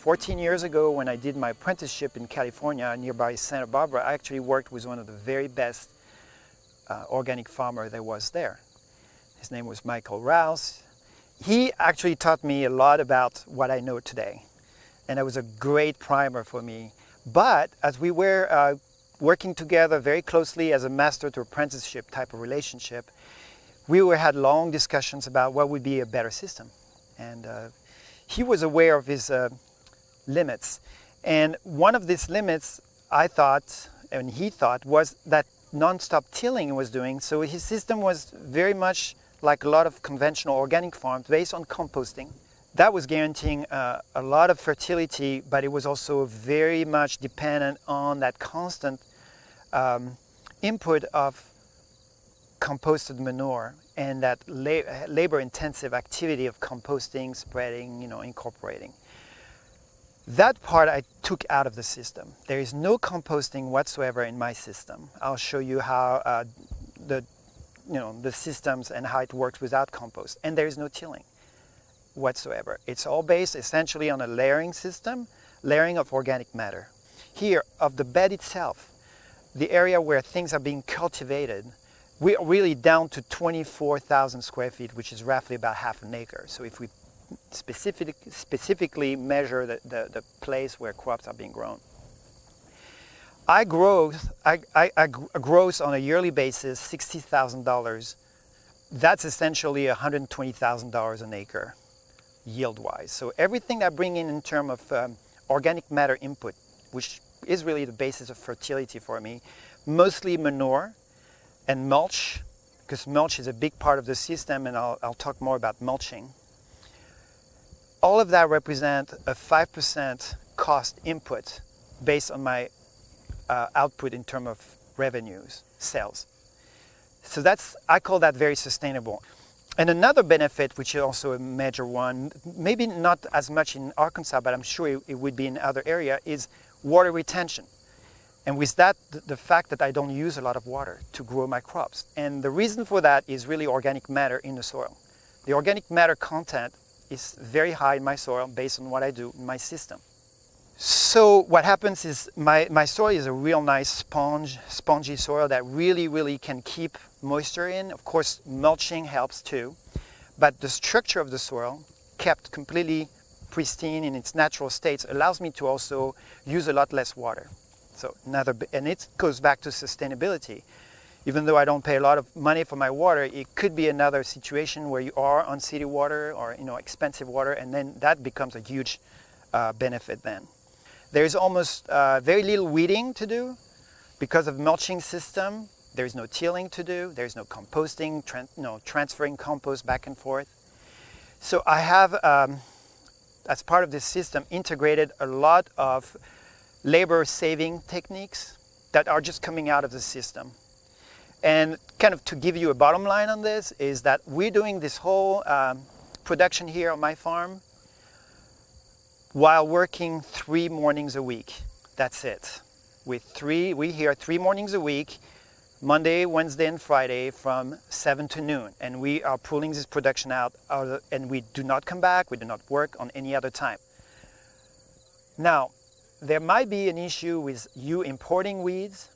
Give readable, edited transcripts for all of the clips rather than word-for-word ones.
14 years ago, when I did my apprenticeship in California, nearby Santa Barbara, I actually worked with one of the very best organic farmer there was there. His name was Michael Rouse. He actually taught me a lot about what I know today. And it was a great primer for me. But as we were working together very closely as a master to apprenticeship type of relationship, we had long discussions about what would be a better system. And he was aware of his limits. And one of these limits, I thought, and he thought, was that non-stop tilling he was doing. So his system was very much like a lot of conventional organic farms based on composting. That was guaranteeing a lot of fertility, but it was also very much dependent on that constant input of composted manure and that labor-intensive activity of composting, spreading, incorporating. That part I took out of the system. There is no composting whatsoever in my system. I'll show you how the systems and how it works without compost. And there is no tilling whatsoever. It's all based essentially on a layering system, layering of organic matter. Here, of the bed itself, the area where things are being cultivated, we are really down to 24,000 square feet, which is roughly about half an acre. So if we specifically measure the place where crops are being grown. I gross on a yearly basis $60,000. That's essentially $120,000 an acre, yield-wise. So everything I bring in terms of organic matter input, which is really the basis of fertility for me, mostly manure and mulch, because mulch is a big part of the system, and I'll talk more about mulching. All of that represent a 5% cost input based on my output in terms of revenues, sales. So I call that very sustainable. And another benefit, which is also a major one, maybe not as much in Arkansas, but I'm sure it would be in other areas, is water retention. And with that, the fact that I don't use a lot of water to grow my crops. And the reason for that is really organic matter in the soil. The organic matter content is very high in my soil based on what I do in my system. So what happens is my soil is a real nice spongy soil that really can keep moisture in. Of course, mulching helps too, but the structure of the soil, kept completely pristine in its natural states, allows me to also use a lot less water. So and it goes back to sustainability. Even though I don't pay a lot of money for my water, it could be another situation where you are on city water or expensive water, and then that becomes a huge benefit then. There is almost very little weeding to do because of mulching system. There is no tilling to do. There is no composting, transferring compost back and forth. So I have, as part of this system, integrated a lot of labor-saving techniques that are just coming out of the system. And kind of to give you a bottom line on this is that we're doing this whole production here on my farm while working 3 mornings a week. That's it. We here 3 mornings a week, Monday, Wednesday, and Friday from 7 to noon. And we are pulling this production out and we do not come back, we do not work on any other time. Now, there might be an issue with you importing weeds.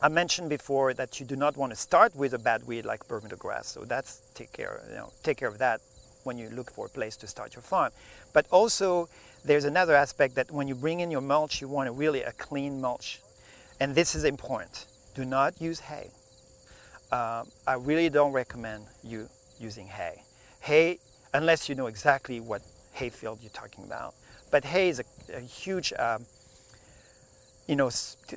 I mentioned before that you do not want to start with a bad weed like Bermuda grass, so that's take care of that when you look for a place to start your farm. But also, there's another aspect that when you bring in your mulch, you want a clean mulch, and this is important. Do not use hay. I really don't recommend you using hay. Hay, unless you know exactly what hay field you're talking about. But hay is a huge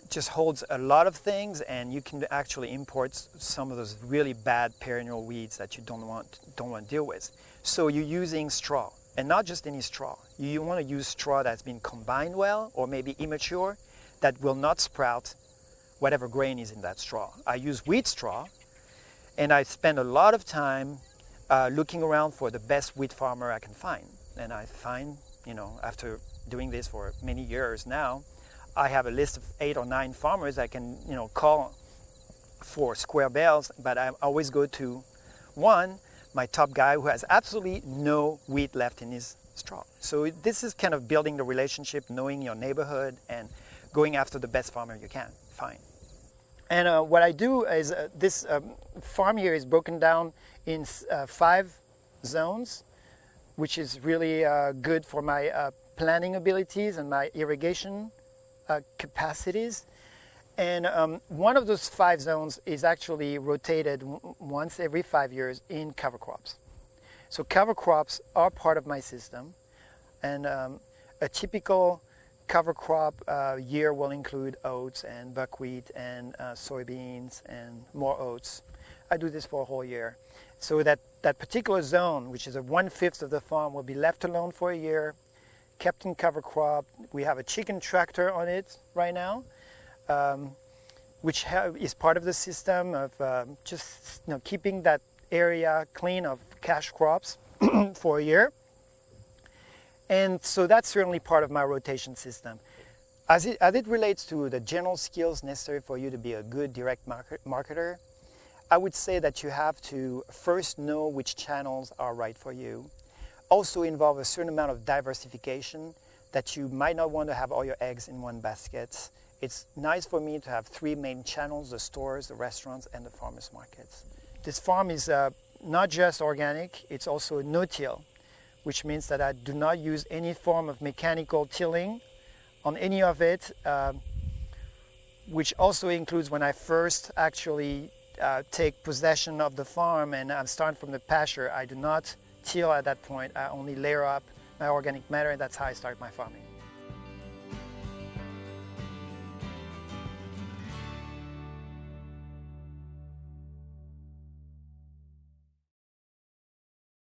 just holds a lot of things, and you can actually import some of those really bad perennial weeds that you don't want to deal with. So you're using straw, and not just any straw. You want to use straw that's been combined well, or maybe immature, that will not sprout whatever grain is in that straw. I use wheat straw, and I spend a lot of time looking around for the best wheat farmer I can find. And I find, after doing this for many years now, I have a list of 8 or 9 farmers I can, call for square bales, but I always go to one, my top guy, who has absolutely no wheat left in his strong. So this is kind of building the relationship, knowing your neighborhood, and going after the best farmer you can find. And what I do is this farm here is broken down in 5 zones, which is really good for my planting abilities and my irrigation capacities. And one of those 5 zones is actually rotated once every 5 years in cover crops. So cover crops are part of my system, and a typical cover crop year will include oats and buckwheat and soybeans and more oats. I do this for a whole year. So that particular zone, which is 1/5 of the farm, will be left alone for a year, kept in cover crop. We have a chicken tractor on it right now, which is part of the system of just keeping that area clean of cash crops for a year. And so that's certainly part of my rotation system. As it relates to the general skills necessary for you to be a good direct marketer, I would say that you have to first know which channels are right for you. Also involve a certain amount of diversification, that you might not want to have all your eggs in one basket. It's nice for me to have 3 main channels: the stores, the restaurants, and the farmers markets. This farm is not just organic, it's also no-till, which means that I do not use any form of mechanical tilling on any of it, which also includes when I first actually take possession of the farm and I'm starting from the pasture. I do not till at that point. I only layer up my organic matter, and that's how I start my farming.